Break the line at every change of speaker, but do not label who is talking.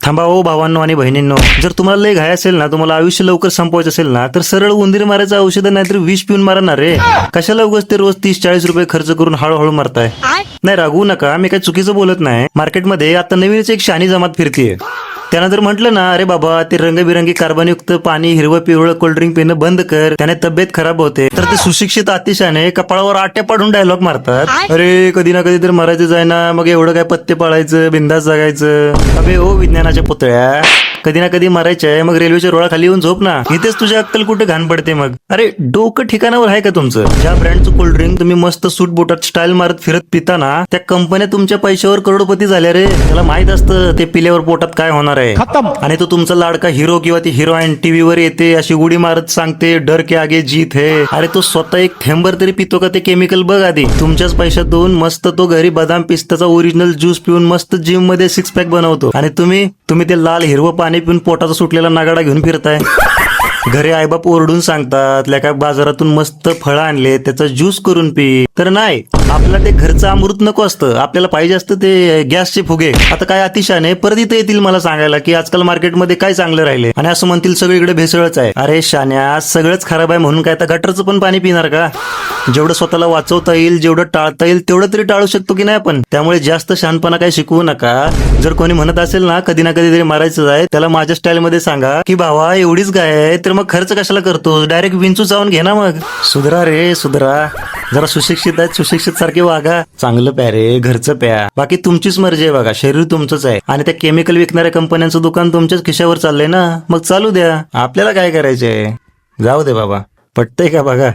थांबा हो भावांनो आणि बहिणींनो, जर तुम्हाला लय घाय असेल ना, तुम्हाला आयुष्य लवकर संपवायचं असेल ना, तर सरळ उंदीर मारायचं औषध नाहीतर विष पिऊन मारा ना रे. कशाला उगाच ते रोज 30-40 रुपये खर्च करून हळूहळू मारताय. नाही रागवू नका, मी काही चुकीचं बोलत नाही. मार्केटमध्ये आता नवीनच एक शहाणी जमात फिरतीये. त्यानं जर म्हटलं ना, अरे बाबा ते रंगबिरंगी कार्बनयुक्त पाणी, हिरवं पिवळं कोल्ड्रिंक पिणं बंद कर, त्याने तब्येत खराब होते, तर ते सुशिक्षित अतिशाने कपाळावर आट्या पाडून डायलॉग मारतात. अरे कधी ना कधी तर मरायचं जाय ना, मग एवढं काय पत्ते पाळायचं, बिंदास जगायचं. अबे ओ विज्ञानाच्या पुतळ्या, कधी ना कधी मरायचंय, मग रेल्वेच्या रोळाखाली येऊन झोप ना. इथेच तुझ्या अक्कल कुठे घाण पडते मग. अरे डोकं ठिकाणावर आहे का तुमचं? ज्या ब्रँडचं कोल्ड्रिंक तुम्ही मस्त सूट बोटात स्टाईल मारत फिरत पिता ना, त्या कंपन्या तुमच्या पैशावर करोडपती झाल्या रे. त्याला माहित असतं ते पिल्यावर पोटात काय होणार आहे. आणि तो तुमचा लाडका हिरो किंवा ती हिरोईन टीव्हीवर येते अशी उडी मारत सांगते डर के आगे जीत है. अरे तो स्वतः एक थेंबर तरी पितो का ते केमिकल बघ आधी. तुमच्याच पैशातून मस्त तो घरी बदाम पिस्ताचा ओरिजिनल ज्यूस पिऊन मस्त जिम मध्ये 6 पॅक बनवतो. आणि तुम्ही ते लाल हिरवं पाणी पिऊन पोटाचा सुटलेला नगाडा घेऊन फिरताय. घरी आईबाप ओरडून सांगतात लेका बाजारातून मस्त फळं आणले त्याचा ज्यूस करून पी. तर नाही, आपल्याला ते घरचं अमृत नको असतं, आपल्याला पाहिजे असतं ते गॅसचे फुगे. आता काय अतिशाने परत इथं येतील मला सांगायला की आजकाल मार्केटमध्ये काय चांगलं राहिले आणि असं म्हणतील सगळीकडे भेसळच आहे. अरे शान्या, सगळंच खराब आहे म्हणून काय आता गटरचं पण पाणी पिणार का? जेवढं स्वतःला वाचवता येईल, जेवढं टाळता येईल तेवढं तरी टाळू शकतो की नाही आपण. त्यामुळे जास्त शहाणपणा काय शिकवू नका. जर कोणी म्हणत असेल ना कधी ना कधी तरी मारायचं आहे, त्याला माझ्या स्टाईल मध्ये सांगा की भावा एवढीच गाय आहे तर मग खर्च कशाला करतो, डायरेक्ट विंचू चावून घे ना. मग सुधरा रे सुधरा, जरा सुशिक्षित आहेत सुशिक्षित सारखे वागा. चांगलं प्या रे, घरचं प्या. बाकी तुमचीच मर्जी आहे बघा, शरीर तुमचंच आहे आणि त्या केमिकल विकणाऱ्या कंपन्यांचं दुकान तुमच्याच खिशावर चाललंय ना, मग चालू द्या. आपल्याला काय करायचंय, जाऊ दे बाबा. पटतंय का बघा.